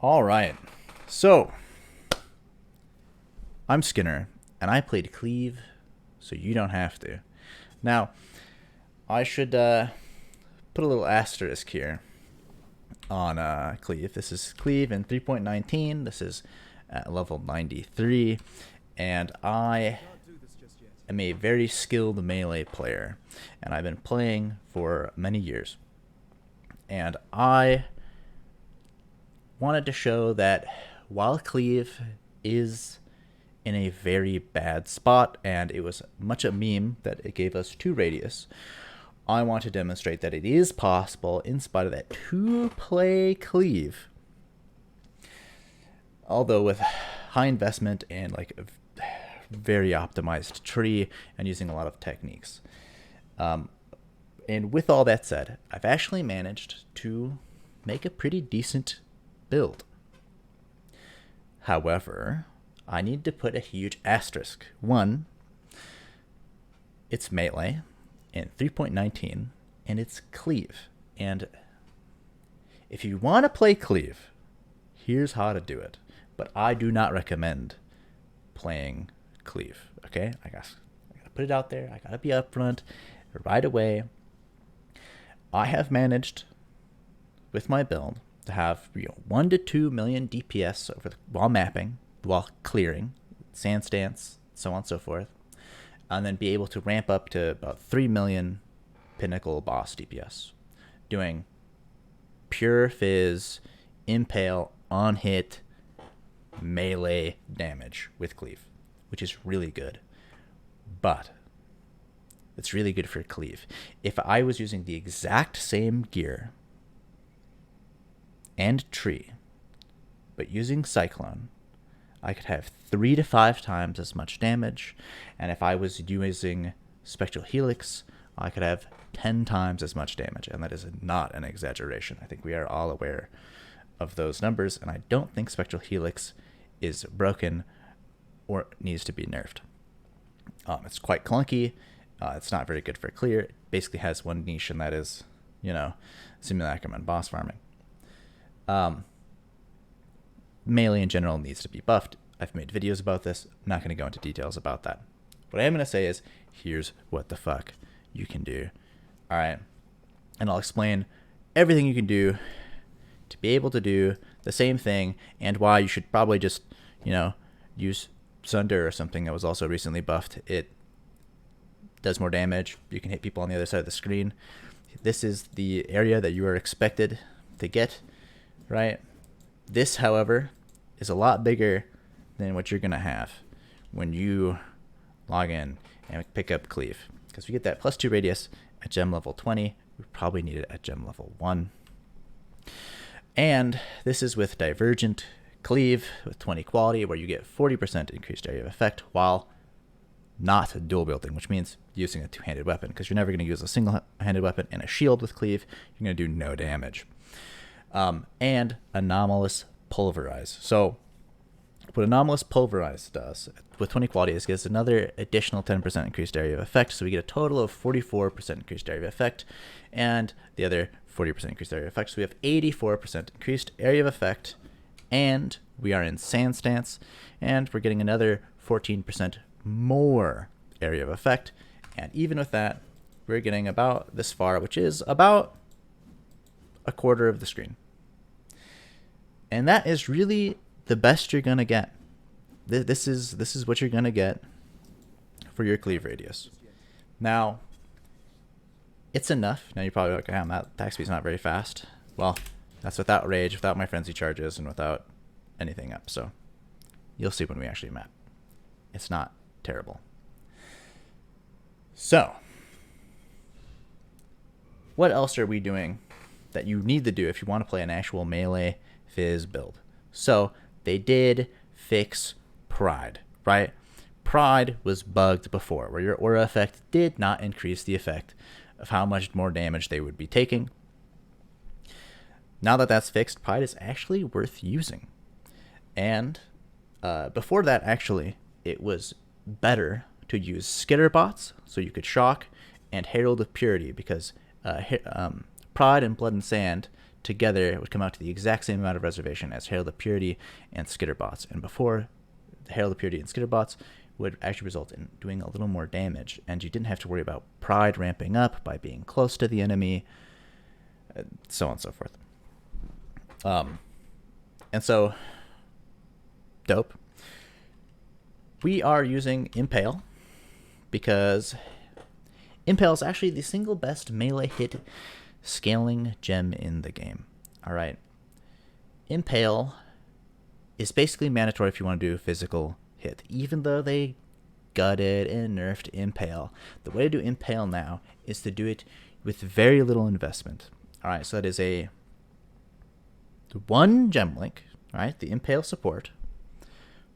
All right. So, I'm Skinner, and I played Cleave, so you don't have to. Now, I should put a little asterisk here on Cleave. This is Cleave in 3.19. This is at level 93, and I am a very skilled melee player, and I've been playing for many years. And I wanted to show that while Cleave is in a very bad spot, and it was much a meme that it gave us 2 radius, I want to demonstrate that it is possible, in spite of that, to play Cleave. Although with high investment and like a very optimized tree and using a lot of techniques. And with all that said, I've actually managed to make a pretty decent build. However, I need to put a huge asterisk. One, it's melee in 3.19, and it's Cleave. And if you want to play Cleave, here's how to do it. But I do not recommend playing Cleave. Okay, I gotta put it out there. I gotta be upfront right away. I have managed with my build to have 1 to 2 million DPS while mapping, while clearing, sand stance, so on and so forth, and then be able to ramp up to about 3 million pinnacle boss DPS, doing pure fizz, impale, on hit, melee damage with Cleave, which is really good. But it's really good for Cleave. If I was using the exact same gear and tree, but using Cyclone, I could have 3 to 5 times as much damage, and if I was using Spectral Helix, I could have 10 times as much damage, and that is not an exaggeration. I think we are all aware of those numbers, and I don't think Spectral Helix is broken or needs to be nerfed. It's quite clunky. It's not very good for clear. It basically has one niche, and that is, simulacrum and boss farming. Melee in general needs to be buffed. I've made videos about this. I'm not going to go into details about that. What I am going to say is, here's what the fuck you can do. All right. And I'll explain everything you can do to be able to do the same thing, and why you should probably just, use Sunder or something that was also recently buffed. It does more damage. You can hit people on the other side of the screen. This is the area that you are expected to get, right? This, however, is a lot bigger than what you're going to have when you log in and pick up Cleave. Because we get that +2 radius at gem level 20. We probably need it at gem level 1. And this is with Divergent Cleave with 20 quality, where you get 40% increased area of effect while not dual wielding, which means using a 2-handed weapon, because you're never going to use a single-handed weapon and a shield with Cleave. You're going to do no damage. And Anomalous Pulverize. So what Anomalous Pulverize does with 20 quality is gives another additional 10% increased area of effect. So we get a total of 44% increased area of effect, and the other 40% increased area of effect. So we have 84% increased area of effect, and we are in Sand Stance, and we're getting another 14% more area of effect. And even with that, we're getting about this far, which is about a quarter of the screen. And that is really the best you're going to get. This is what you're going to get for your Cleave radius. Now, it's enough. Now you're probably like, damn, that attack speed's not very fast. Well, that's without rage, without my frenzy charges, and without anything up. So you'll see when we actually map. It's not terrible. So, what else are we doing that you need to do if you want to play an actual melee fizz build? So they did fix Pride, right? Pride was bugged before, where your aura effect did not increase the effect of how much more damage they would be taking. Now that that's fixed, Pride is actually worth using. And before that, actually, it was better to use skitter bots, so you could shock, and Herald of Purity, because Pride and Blood and Sand together would come out to the exact same amount of reservation as Herald of Purity and Skitterbots. And before, the Herald of Purity and Skitterbots would actually result in doing a little more damage, and you didn't have to worry about pride ramping up by being close to the enemy, so on and so forth. And so, dope. We are using Impale because Impale is actually the single best melee hit scaling gem in the game. All right. Impale is basically mandatory if you want to do a physical hit, even though they gutted and nerfed Impale. The way to do Impale now is to do it with very little investment. All right, so that is a 1 gem link, all right, the Impale support,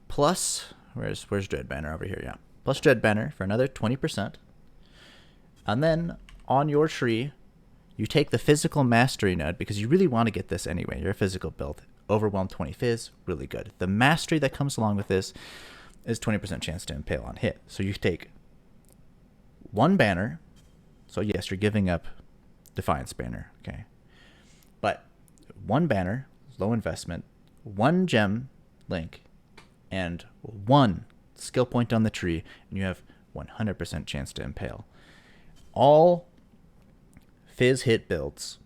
plus, where's Dread Banner over here? Yeah, plus Dread Banner for another 20%. And then on your tree, you take the physical mastery node because you really want to get this anyway. You're a physical build. Overwhelm 20 Fizz, really good. The mastery that comes along with this is 20% chance to Impale on hit. So you take 1 banner. So yes, you're giving up Defiance Banner, okay? But 1 banner, low investment, 1 gem link, and 1 skill point on the tree, and you have 100% chance to Impale. All Fizz hit builds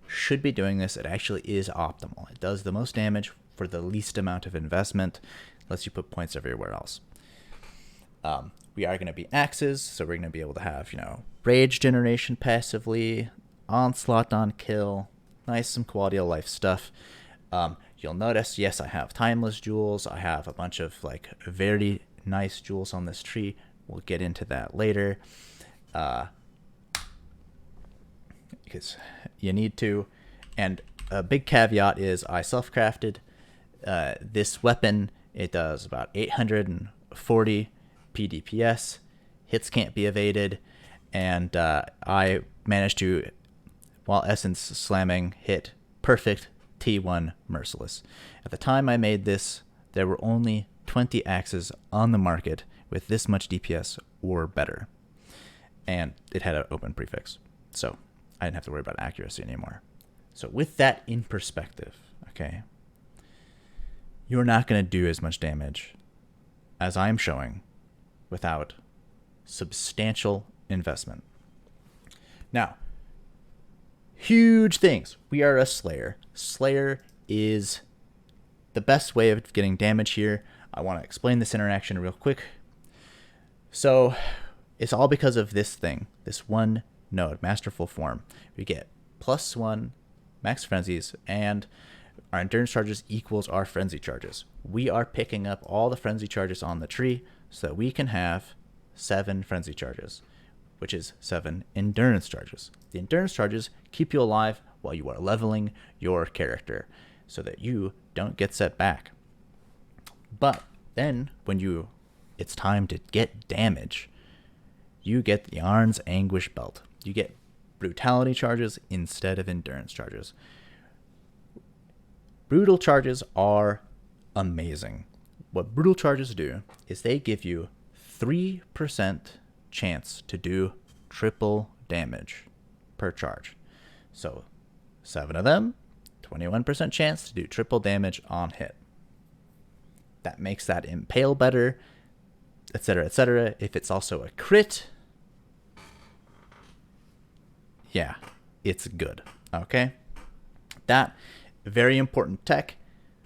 should be doing this. It actually is optimal. It does the most damage for the least amount of investment, lets you put points everywhere else. We are going to be axes, so we're going to be able to have, rage generation passively, onslaught on kill, nice some quality of life stuff. You'll notice, yes, I have timeless jewels. I have a bunch of very nice jewels on this tree. We'll get into that later. Because you need to. And a big caveat is I self-crafted this weapon. It does about 840 PDPS. Hits can't be evaded. And I managed to, while essence slamming, hit perfect T1 Merciless. At the time I made this, there were only 20 axes on the market with this much DPS or better. And it had an open prefix. So I didn't have to worry about accuracy anymore. So with that in perspective, okay, you're not going to do as much damage as I'm showing without substantial investment. Now, huge things. We are a Slayer. Slayer is the best way of getting damage here. I want to explain this interaction real quick. So it's all because of this thing, this 1 node, Masterful Form. We get +1 max frenzies, and our endurance charges equals our frenzy charges. We are picking up all the frenzy charges on the tree so that we can have 7 frenzy charges, which is 7 endurance charges. The endurance charges keep you alive while you are leveling your character so that you don't get set back. But then when it's time to get damage, you get the Arn's Anguish Belt. You get brutality charges instead of endurance charges. Brutal charges are amazing. What brutal charges do is they give you 3% chance to do triple damage per charge. So 7 of them, 21% chance to do triple damage on hit. That makes that Impale better, etc., etc. If it's also a crit, yeah, it's good. Okay? That, very important tech.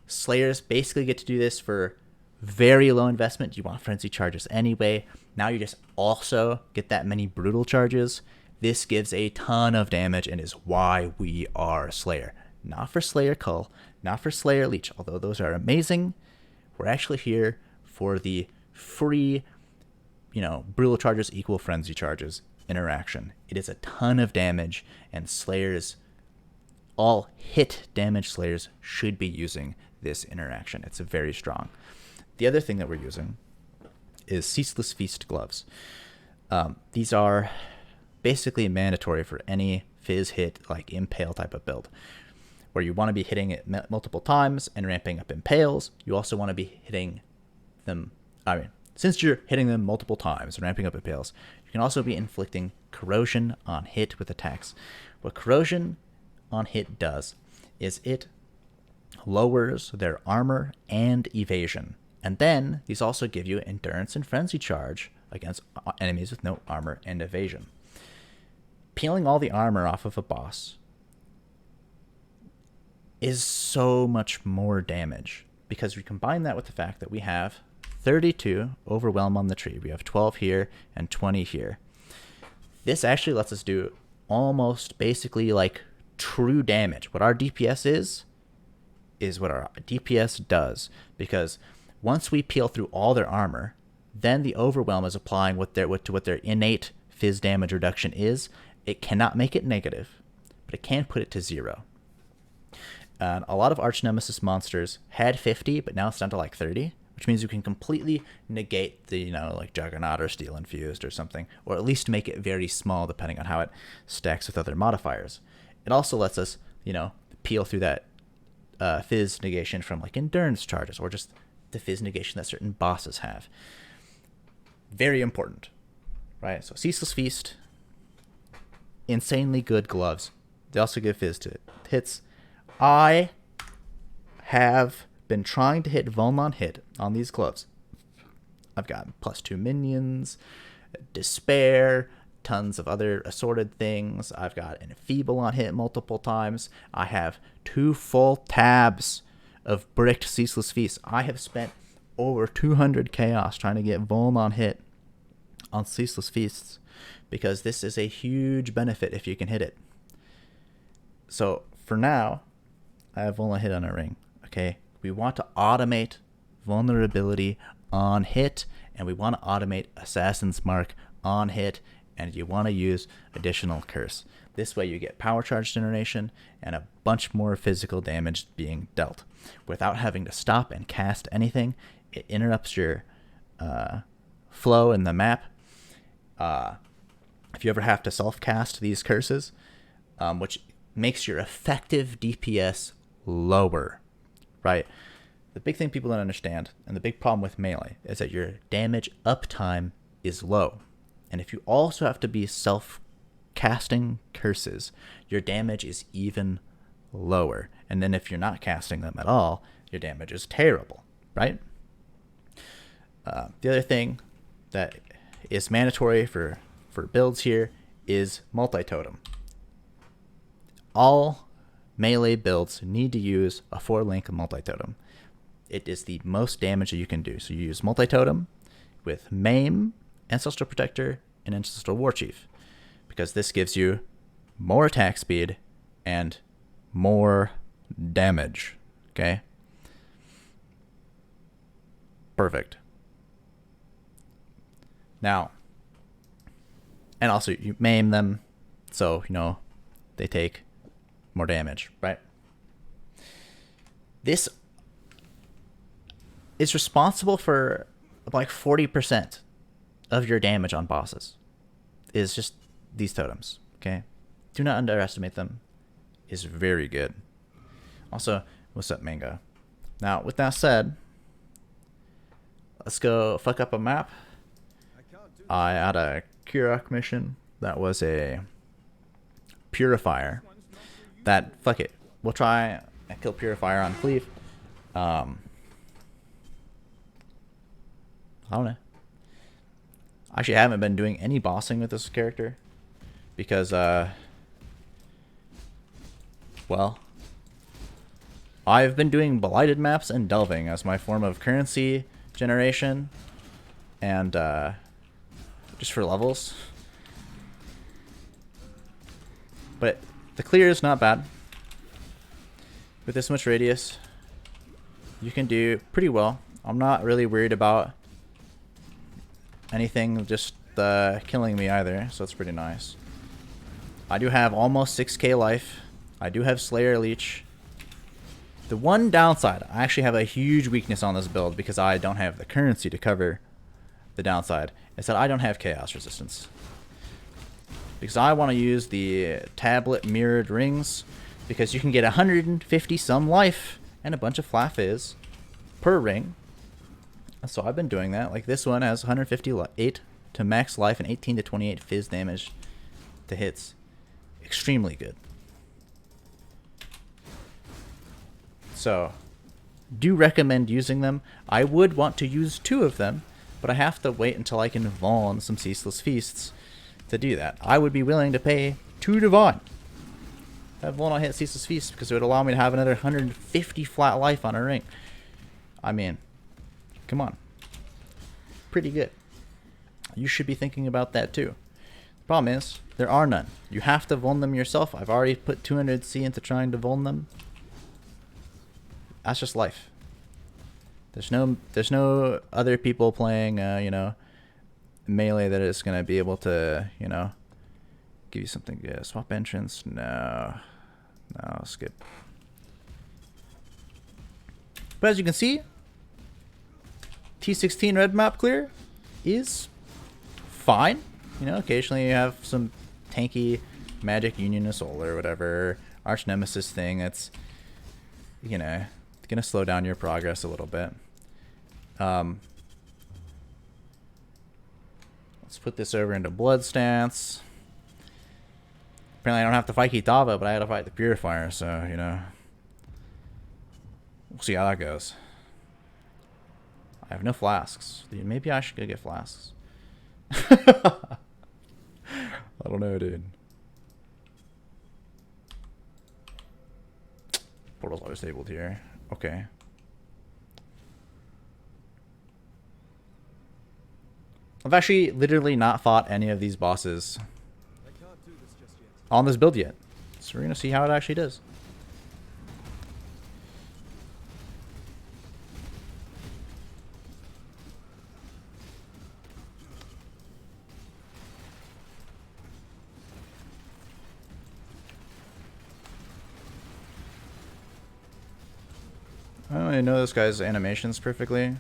Slayers basically get to do this for very low investment. You want frenzy charges anyway. Now you just also get that many brutal charges. This gives a ton of damage and is why we are Slayer. Not for Slayer Cull, not for Slayer Leech, although those are amazing. We're actually here for the free, brutal charges equal frenzy charges interaction. It is a ton of damage, and Slayers, all hit damage Slayers, should be using this interaction. It's very strong. The other thing that we're using is Ceaseless Feast gloves. These are basically mandatory for any Fizz hit, like Impale type of build, where you want to be hitting it multiple times and ramping up Impales. You also want to be hitting them, since you're hitting them multiple times and ramping up Impales, you can also be inflicting corrosion on hit with attacks. What corrosion on hit does is it lowers their armor and evasion. And then these also give you endurance and frenzy charge against enemies with no armor and evasion. Peeling all the armor off of a boss is so much more damage, because we combine that with the fact that we have 32 overwhelm on the tree. We have 12 here and 20 here. This actually lets us do almost basically like true damage. What our DPS is what our DPS does, because once we peel through all their armor, then the overwhelm is applying what their innate phys damage reduction is. It cannot make it negative, but it can put it to 0. And a lot of arch nemesis monsters had 50, but now it's down to like 30, which means you can completely negate the, like Juggernaut or Steel Infused or something, or at least make it very small depending on how it stacks with other modifiers. It also lets us, peel through that phys negation from like endurance charges, or just the phys negation that certain bosses have. Very important, right? So Ceaseless Feast, insanely good gloves. They also give phys to hits. I have been trying to hit vuln on hit on these gloves. I've got +2 minions, despair, tons of other assorted things. I've got an enfeeble on hit multiple times. I have 2 full tabs of bricked Ceaseless Feast. I have spent over 200 chaos trying to get vuln on hit on Ceaseless Feasts, because this is a huge benefit if you can hit it. So for now, I have vuln on hit on a ring. Okay, we want to automate vulnerability on hit, and we want to automate Assassin's Mark on hit, and you want to use additional curse. This way you get power charge generation and a bunch more physical damage being dealt without having to stop and cast anything. It interrupts your flow in the map. If you ever have to self-cast these curses, which makes your effective DPS lower, right? The big thing people don't understand, and the big problem with melee, is that your damage uptime is low. And if you also have to be self-casting curses, your damage is even lower. And then if you're not casting them at all, your damage is terrible, right? The other thing that is mandatory for builds here is multi-totem. All melee builds need to use a 4-link multi-totem. It is the most damage that you can do. So you use multi-totem with Maim, Ancestral Protector, and Ancestral Warchief, because this gives you more attack speed and more damage. Okay? Perfect. Now, and also you maim them, so, they take more damage, right? This is responsible for like 40% of your damage on bosses, is just these totems, okay? Do not underestimate them. Is very good. Also, what's up, Mango? Now, with that said, let's go fuck up a map. I had a Kurok mission that was a Purifier. That, fuck it, we'll try and kill Purifier on Cleave. I don't know. I actually haven't been doing any bossing with this character because, well, I've been doing blighted maps and delving as my form of currency generation and just for levels. But the clear is not bad. With this much radius, you can do pretty well. I'm not really worried about anything just killing me either, so it's pretty nice. I do have almost 6k life. I do have Slayer Leech. The one downside, I actually have a huge weakness on this build because I don't have the currency to cover the downside, is that I don't have Chaos Resistance. Because I want to use the tablet mirrored rings, because you can get 150 some life and a bunch of flat fizz per ring. So I've been doing that. Like this one has 158 to max life and 18 to 28 fizz damage to hits. Extremely good. So, do recommend using them. I would want to use 2 of them, but I have to wait until I can vuln some ceaseless feasts to do that. I would be willing to pay 2 divine. Have vuln on hit ceaseless feast because it would allow me to have another 150 flat life on a ring. I mean, come on. Pretty good. You should be thinking about that too. The problem is, there are none. You have to vuln them yourself. I've already put 200C into trying to vuln them. That's just life. There's no other people playing, you know, melee that is going to be able to, you know, give you something. Yeah, swap entrance. No, skip. But as you can see, T16 red map clear is fine. You know, occasionally you have some tanky magic union of soul or whatever arch nemesis thing that's, you know, gonna slow down your progress a little bit. Let's put this over into blood stance. Apparently I don't have to fight Kitava, but I had to fight the purifier, so you know, we'll see how that goes. I have no flasks. Dude, maybe I should go get flasks. I don't know, dude. Portal's always disabled here. Okay. I've actually literally not fought any of these bosses on this build yet. So we're going to see how it actually does. I don't really know this guy's animations perfectly.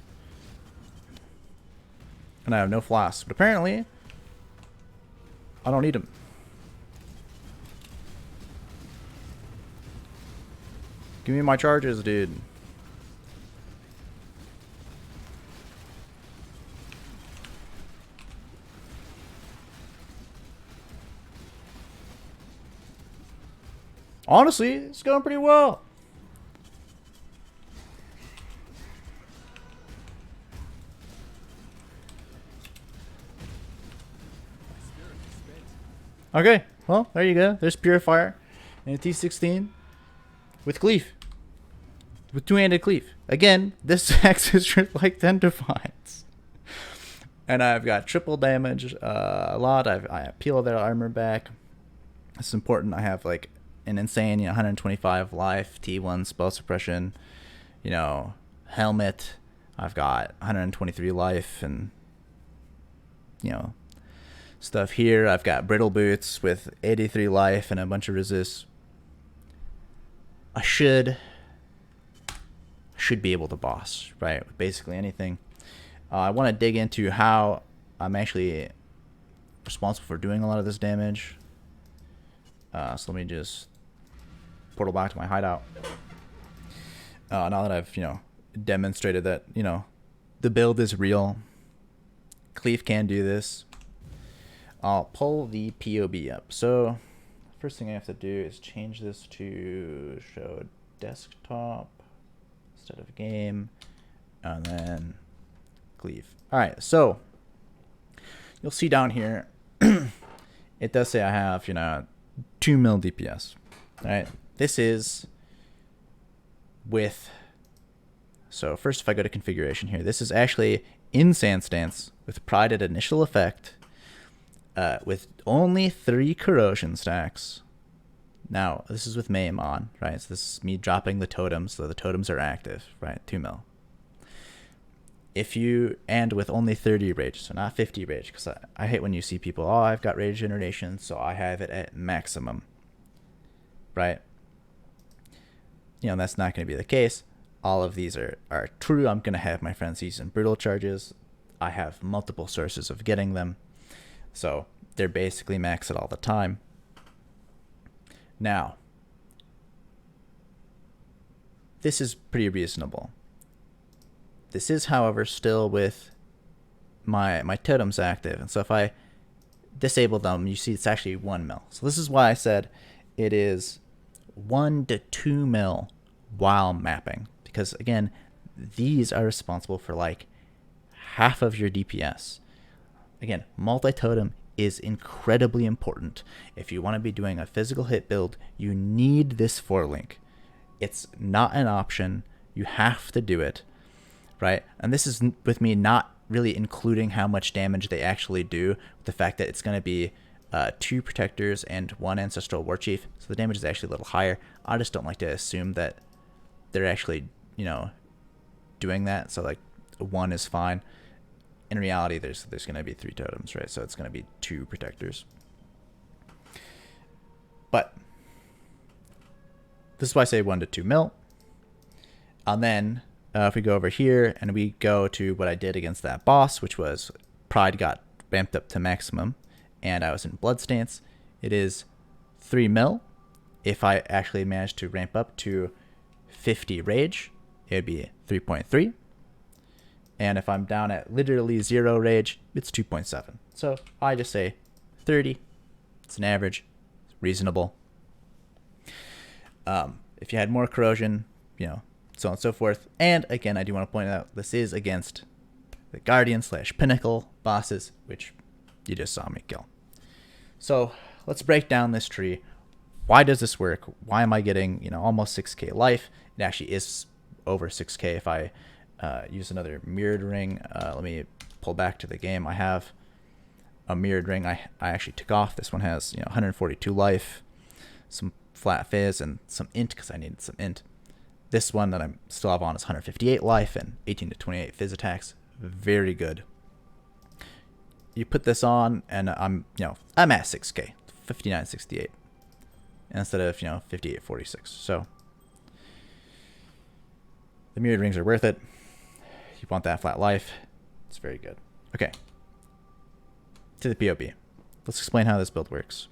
And I have no flasks, but apparently I don't need them. Give me my charges, dude. Honestly, it's going pretty well. Okay, well, there you go. There's Purifier and a T16 with Cleave. With two-handed Cleave. Again, this acts is like 10 Defiance. And I've got triple damage a lot. I peel their armor back. It's important. I have like an insane 125 life, T1 spell suppression, helmet. I've got 123 life and, stuff here. I've got brittle boots with 83 life and a bunch of resists. I should be able to boss, right? With basically anything. I want to dig into how I'm actually responsible for doing a lot of this damage. So let me just portal back to my hideout. Now that I've, demonstrated that, the build is real. Cleave can do this. I'll pull the POB up. So first thing I have to do is change this to show desktop instead of game, and then Cleave. All right, so you'll see down here, it does say I have 2 mil DPS. All right, this is with. So first, if I go to configuration here, this is actually in Sand Stance with Pride at initial effect. With only 3 corrosion stacks. Now, this is with Maim on, right? So this is me dropping the totems, so the totems are active, right? 2 mil. And with only 30 rage, so not 50 rage, because I hate when you see people, oh, I've got rage generation, so I have it at maximum, right? That's not going to be the case. All of these are true. I'm going to have my friends use some brittle charges. I have multiple sources of getting them. So they're basically maxed all the time. Now, this is pretty reasonable. This is, however, still with my totems active. And so if I disable them, you see it's actually 1 mil. So this is why I said it is 1 to 2 mil while mapping, because again, these are responsible for like half of your DPS. Again, multi-totem is incredibly important. If you want to be doing a physical hit build, you need this 4-link. It's not an option. You have to do it, right? And this is with me not really including how much damage they actually do, the fact that it's going to be 2 protectors and 1 ancestral war chief, so the damage is actually a little higher. I just don't like to assume that they're actually, doing that, so like 1 is fine. In reality, there's going to be 3 totems, right? So it's going to be 2 protectors. But this is why I say 1 to 2 mil. And then if we go over here and we go to what I did against that boss, which was Pride got ramped up to maximum, and I was in blood stance, it is 3 mil. If I actually managed to ramp up to 50 rage, it would be 3.3. And if I'm down at literally 0 rage, it's 2.7. So I just say 30. It's an average. It's reasonable. If you had more corrosion, so on and so forth. And again, I do want to point out this is against the Guardian/Pinnacle bosses, which you just saw me kill. So let's break down this tree. Why does this work? Why am I getting almost 6k life? It actually is over 6k if I use another mirrored ring. Let me pull back to the game. I have a mirrored ring I actually took off. This one has 142 life, some flat fizz, and some int because I needed some int. This one that I'm still have on is 158 life and 18 to 28 fizz attacks. Very good. You put this on and I'm at 6k, 59.68 instead of 58.46. So the mirrored rings are worth it. You want that flat life. It's very good. Okay. To the POB. Let's explain how this build works.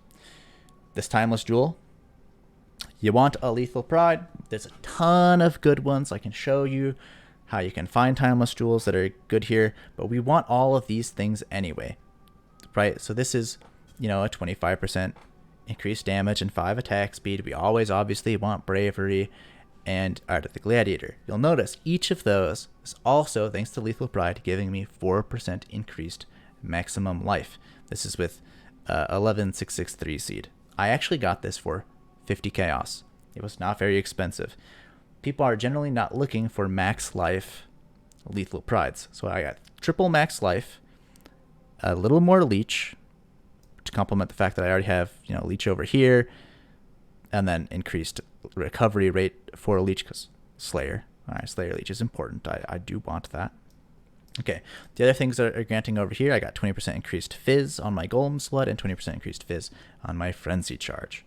This timeless jewel. You want a lethal pride. There's a ton of good ones. I can show you how you can find timeless jewels that are good here, but we want all of these things anyway, right? So this is, a 25% increased damage and 5 attack speed. We always obviously want bravery and Art of the Gladiator. You'll notice each of those is also, thanks to Lethal Pride, giving me 4% increased maximum life. This is with 11663 seed. I actually got this for 50 chaos. It was not very expensive. People are generally not looking for max life Lethal Prides. So I got triple max life, a little more leech to complement the fact that I already have, leech over here, and then increased recovery rate for leech because Slayer. All right, Slayer leech is important. I do want that. Okay, the other things that are granting over here, I got 20% increased fizz on my Golem's Blood and 20% increased fizz on my Frenzy Charge.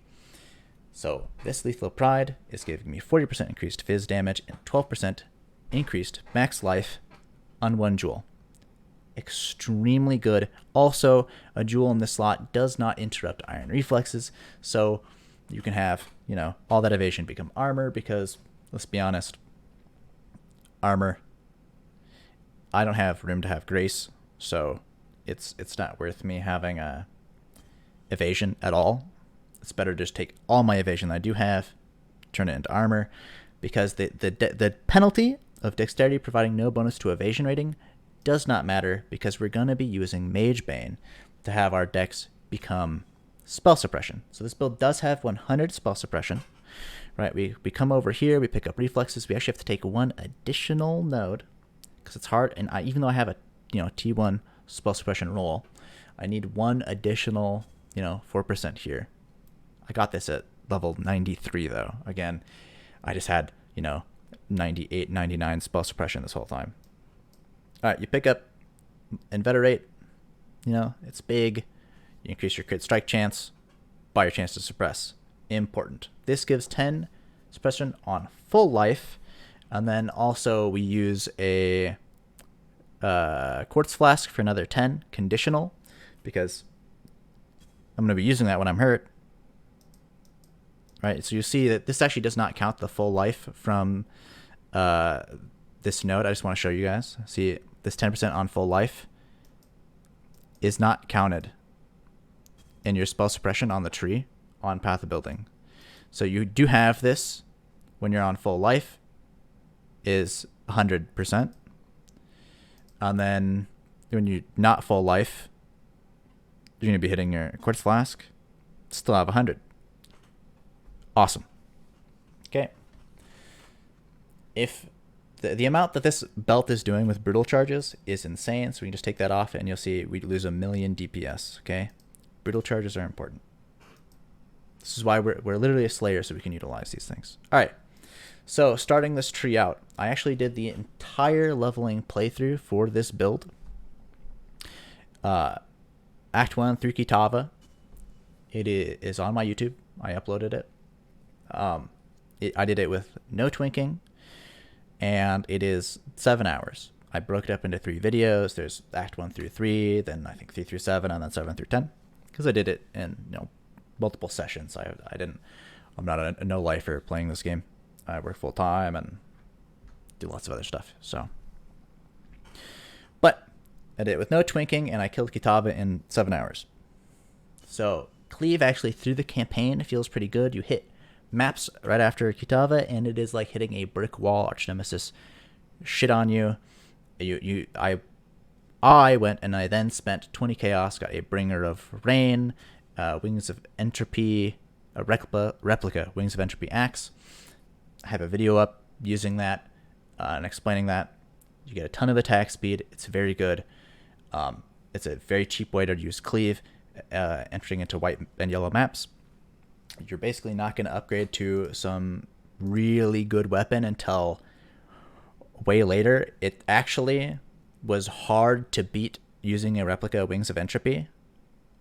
So this Lethal Pride is giving me 40% increased fizz damage and 12% increased max life on 1 jewel. Extremely good. Also, a jewel in this slot does not interrupt iron reflexes, so you can have, all that evasion become armor because, let's be honest, armor, I don't have room to have grace, so it's not worth me having a evasion at all. It's better to just take all my evasion that I do have, turn it into armor, because the penalty of dexterity providing no bonus to evasion rating does not matter because we're going to be using Mage Bane to have our dex become spell suppression. So this build does have 100 spell suppression, right? We come over here, we pick up reflexes. We actually have to take 1 additional node because it's hard. And even though I have a T1 spell suppression roll, I need 1 additional 4% here. I got this at level 93 though. Again, I just had 98, 99 spell suppression this whole time. All right, you pick up Inveterate. It's big. You increase your crit strike chance by your chance to suppress. Important. This gives 10 suppression on full life. And then also we use a quartz flask for another 10 conditional because I'm going to be using that when I'm hurt. Right, so you see that this actually does not count the full life from this node. I just want to show you guys. See, this 10% on full life is not counted in your spell suppression on the tree on Path of Building. So you do have this when you're on full life is 100%. And then when you're not full life, you're going to be hitting your quartz flask, still have 100. Awesome. Okay. If the amount that this belt is doing with brittle charges is insane, so we can just take that off and you'll see we lose 1,000,000 DPS. Okay. Brittle charges are important. This is why we're literally a slayer, so we can utilize these things. All right. So starting this tree out, I actually did the entire leveling playthrough for this build. Act 1 through Kitava. It is on my YouTube. I uploaded it. I did it with no twinking, and it is 7 hours. I broke it up into 3 videos. There's Act 1 through 3, then I think 3 through 7, and then 7 through 10. Because I did it in multiple sessions. I'm not a no-lifer playing this game. I work full time and do lots of other stuff. But I did it with no twinking, and I killed Kitava in 7 hours. So Cleave actually through the campaign feels pretty good. You hit maps right after Kitava, and it is like hitting a brick wall. Archnemesis shit on you. I went and I then spent 20 chaos, got a Bringer of Rain, Wings of Entropy, a replica Wings of Entropy axe. I have a video up using that and explaining that. You get a ton of attack speed. It's very good. It's a very cheap way to use Cleave, entering into white and yellow maps. You're basically not going to upgrade to some really good weapon until way later. It actually was hard to beat using a replica Wings of Entropy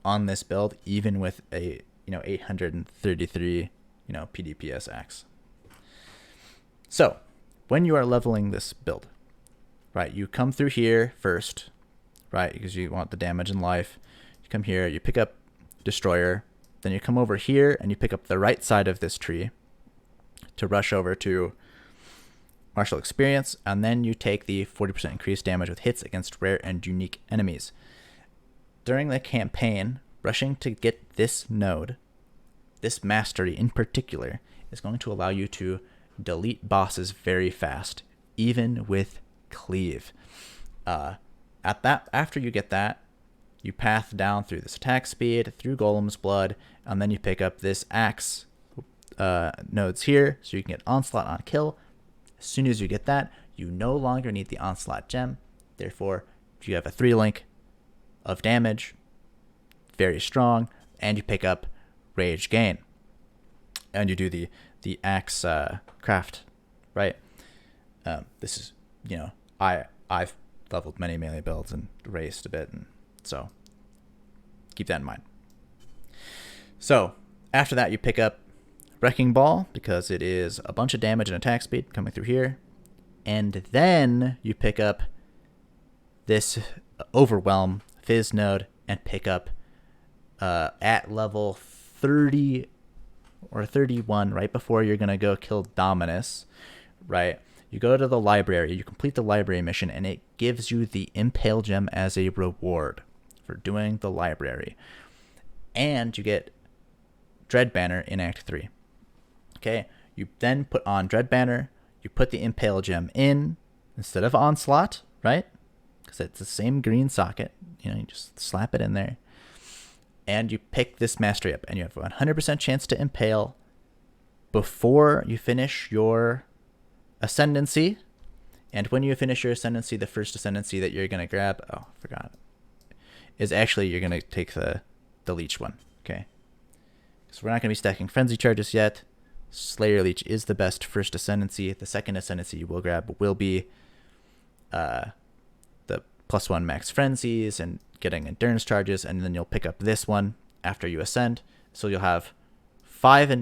on this build, even with a 833 PDPS axe. So when you are leveling this build, right, you come through here first, right, because you want the damage and life. You come here, you pick up Destroyer, then you come over here and you pick up the right side of this tree to rush over to Martial Experience, and then you take the 40% increased damage with hits against rare and unique enemies. During the campaign, rushing to get this node, this mastery in particular, is going to allow you to delete bosses very fast, even with Cleave. After you get that, you path down through this attack speed, through Golem's Blood, and then you pick up this axe nodes here, so you can get Onslaught on kill. As soon as you get that, you no longer need the Onslaught gem. Therefore, you have a 3-link of damage, very strong, and you pick up Rage Gain. And you do the axe craft, right? This is, I've leveled many melee builds and raced a bit, and so keep that in mind. So after that, you pick up Wrecking Ball, because it is a bunch of damage and attack speed coming through here. And then you pick up this Overwhelm Fizz node and pick up at level 30 or 31, right before you're going to go kill Dominus, right? You go to the library, you complete the library mission, and it gives you the Impale Gem as a reward for doing the library. And you get Dread Banner in Act 3. Okay, you then put on Dread Banner, you put the Impale Gem in instead of Onslaught, right? Because it's the same green socket. You just slap it in there. And you pick this mastery up, and you have a 100% chance to impale before you finish your ascendancy. And when you finish your ascendancy, the first ascendancy that you're going to grab, is actually you're going to take the leech one, okay? So we're not going to be stacking frenzy charges yet. Slayer Leech is the best first ascendancy. The second ascendancy you will grab will be the +1 max frenzies and getting endurance charges, and then you'll pick up this one after you ascend. So you'll have 5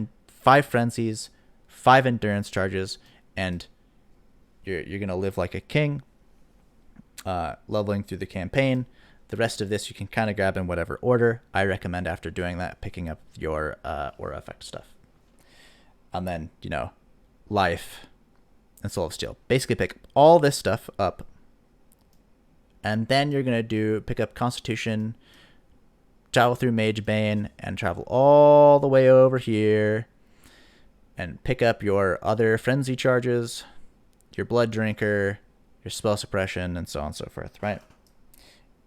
frenzies, 5 endurance charges, and you're gonna live like a king, leveling through the campaign. The rest of this you can kind of grab in whatever order. I recommend after doing that picking up your aura effect stuff, and then life and Soul of Steel. Basically pick all this stuff up. And then you're going to pick up Constitution, travel through Mage Bane, and travel all the way over here. and pick up your other frenzy charges, your blood drinker, your spell suppression, and so on and so forth, right?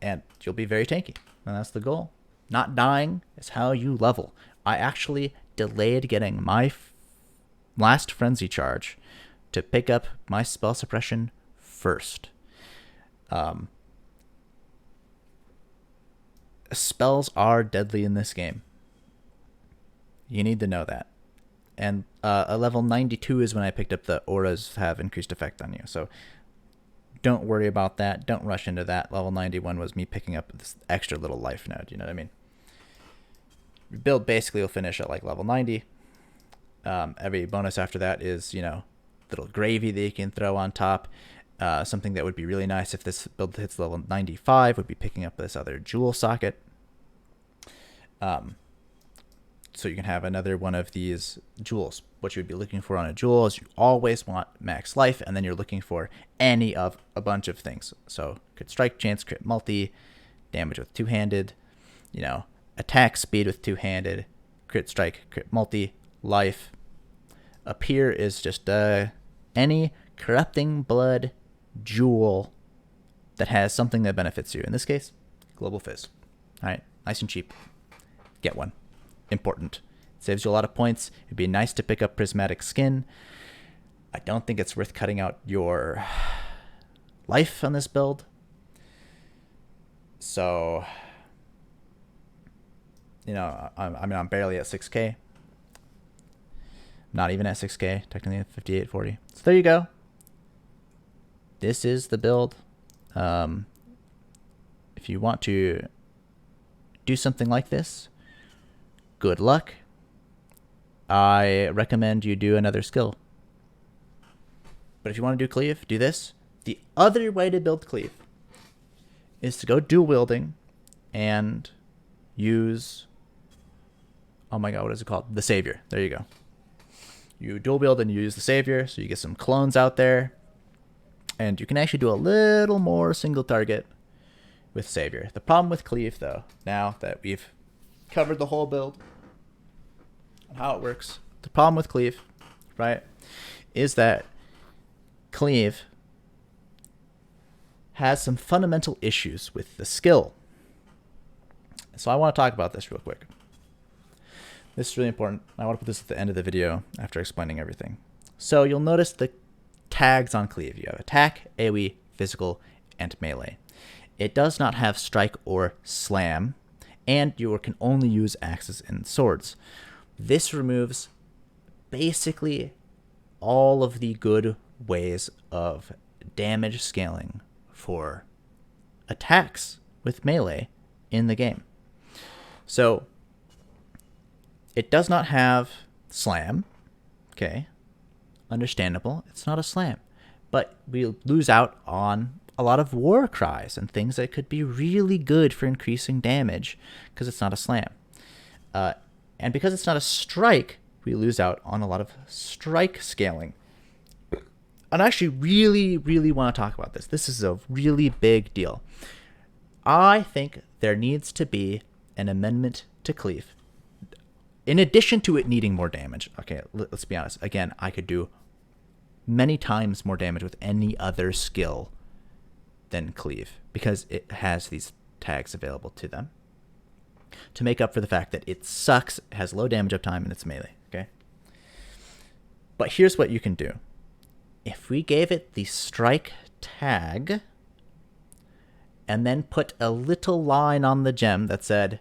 And you'll be very tanky, and that's the goal. Not dying is how you level. I actually delayed getting my last frenzy charge to pick up my spell suppression first. Spells are deadly in this game. You need to know that. And a level 92 is when I picked up the auras have increased effect on you. So don't worry about that. Don't rush into that. Level 91 was me picking up this extra little life node. You know what I mean? Your build basically will finish at like level 90. Every bonus after that is, little gravy that you can throw on top. Something that would be really nice if this build hits level 95 would be picking up this other jewel socket. So you can have another one of these jewels. What you would be looking for on a jewel is you always want max life, and then you're looking for any of a bunch of things. So crit strike chance, crit multi, damage with two-handed, attack speed with two-handed, crit strike, crit multi, life. Up here is just any corrupting blood jewel that has something that benefits you. In this case, global fizz. All right, nice and cheap. Get one. Important. Saves you a lot of points. It'd be nice to pick up prismatic skin. I don't think it's worth cutting out your life on this build. So, I'm barely at 6k. Not even at 6k, technically at 5840. So there you go. This is the build. If you want to do something like this, good luck. I recommend you do another skill. But if you want to do Cleave, do this. The other way to build Cleave is to go dual wielding and use, oh my god, what is it called? The Savior. There you go. You dual wield and you use the Savior, so you get some clones out there. And you can actually do a little more single target with Savior. The problem with Cleave, though, now that we've covered the whole build and how it works, the problem with Cleave, right, is that Cleave has some fundamental issues with the skill. So I want to talk about this real quick. This is really important. I want to put this at the end of the video after explaining everything. So you'll notice the tags on Cleave. You have attack, AoE, physical, and melee. It does not have strike or slam, and you can only use axes and swords. This removes basically all of the good ways of damage scaling for attacks with melee in the game. So it does not have slam. Okay, understandable. It's not a slam, but we lose out on a lot of war cries and things that could be really good for increasing damage because it's not a slam. And because it's not a strike, we lose out on a lot of strike scaling. And I actually really, really want to talk about this. This is a really big deal. I think there needs to be an amendment to Cleave. In addition to it needing more damage. Okay, let's be honest. Again, I could do many times more damage with any other skill than Cleave because it has these tags available to them to make up for the fact that it sucks, it has low damage uptime, and it's melee. Okay, but here's what you can do. If we gave it the strike tag and then put a little line on the gem that said,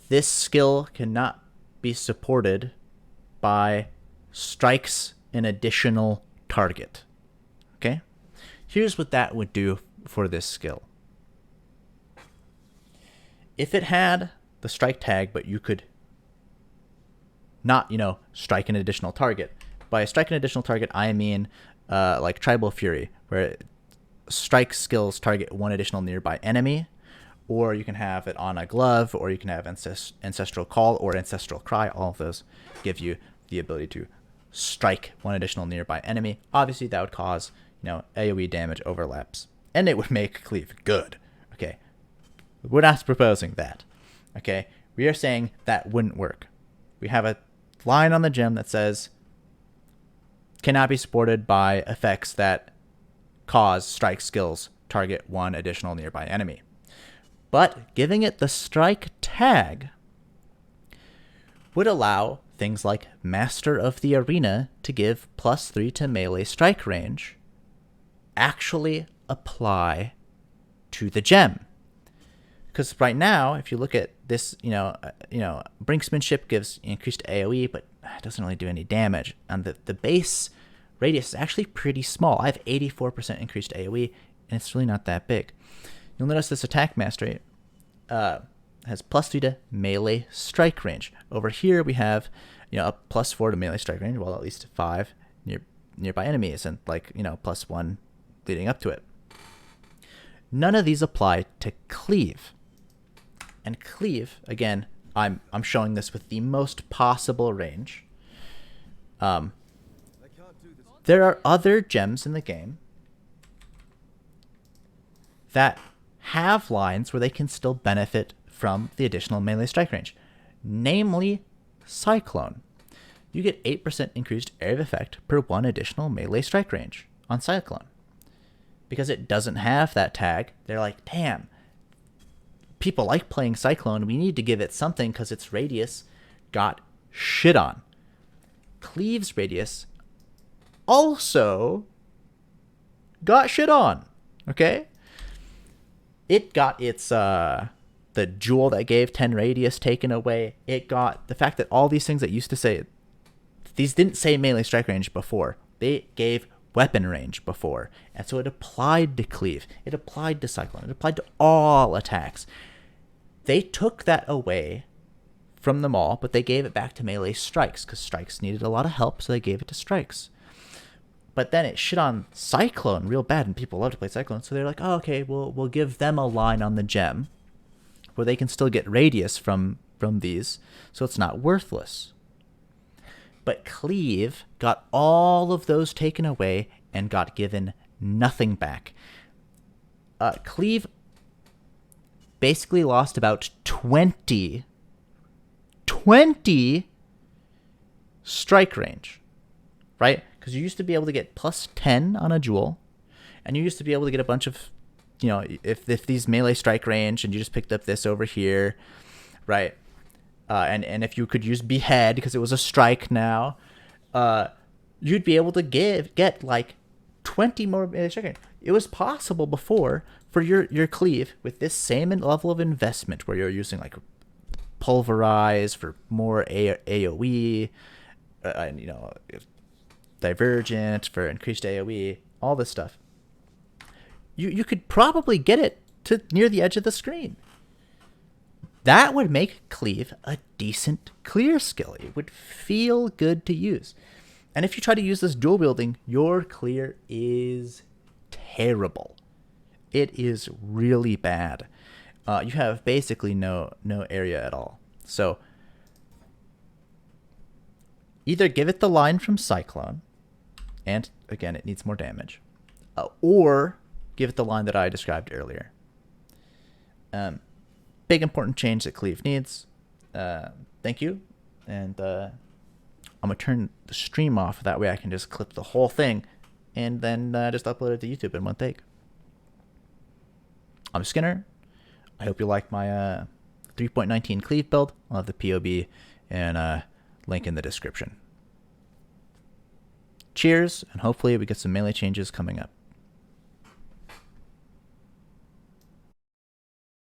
this skill cannot be supported by strikes an additional target. Okay? Here's what that would do for this skill. If it had the strike tag, but you could not, strike an additional target. By strike an additional target, I mean like Tribal Fury, where strike skills target one additional nearby enemy, or you can have it on a glove, or you can have Ancestral Call or Ancestral Cry. All of those give you the ability to strike one additional nearby enemy. Obviously, that would cause, AoE damage overlaps, and it would make Cleave good. Okay, we're not proposing that. Okay, We are saying that wouldn't work. We have a line on the gem that says cannot be supported by effects that cause strike skills target one additional nearby enemy. But giving it the strike tag would allow things like Master of the Arena to give +3 to melee strike range actually apply to the gem. Because right now, if you look at this, brinksmanship gives increased AoE, but it doesn't really do any damage. And the base radius is actually pretty small. I have 84% increased AoE, and it's really not that big. You'll notice this attack mastery has +3 to melee strike range. Over here we have, a +4 to melee strike range, well, at least 5 nearby enemies, and +1 leading up to it. None of these apply to Cleave. And Cleave, again, I'm showing this with the most possible range. There are other gems in the game that have lines where they can still benefit from the additional melee strike range. Namely, Cyclone. You get 8% increased area of effect per 1 additional melee strike range on Cyclone. Because it doesn't have that tag, they're like, damn, people like playing Cyclone, we need to give it something because its radius got shit on. Cleave's radius also got shit on, okay? It got its, the jewel that gave 10 radius taken away. It got the fact that all these things that used to say, these didn't say melee strike range before. They gave weapon range before. And so it applied to Cleave. It applied to Cyclone. It applied to all attacks. They took that away from them all, but they gave it back to melee strikes because strikes needed a lot of help, so they gave it to strikes. But then it shit on Cyclone real bad, and people love to play Cyclone, so they're like, oh, okay, we'll give them a line on the gem where they can still get radius from these, so it's not worthless. But Cleave got all of those taken away and got given nothing back. Cleave basically lost about 20 strike range, right? Because you used to be able to get +10 on a jewel, and you used to be able to get a bunch of, if these melee strike range, and you just picked up this over here, right? And if you could use Behead because it was a strike now, you'd be able to get like 20 more melee strike range. It was possible before for your Cleave with this same level of investment where you're using like Pulverize for more AoE, Divergent for increased AoE, all this stuff. You could probably get it to near the edge of the screen. That would make Cleave a decent clear skill. It would feel good to use. And if you try to use this dual wielding, your clear is terrible. It is really bad. You have basically no area at all. So either give it the line from Cyclone, and again, it needs more damage, or give it the line that I described earlier. Big important change that Cleave needs. Thank you. And I'm going to turn the stream off. That way I can just clip the whole thing and then just upload it to YouTube in one take. I'm Skinner. I hope you like my 3.19 Cleave build. I'll have the POB and link in the description. Cheers, and hopefully we get some melee changes coming up.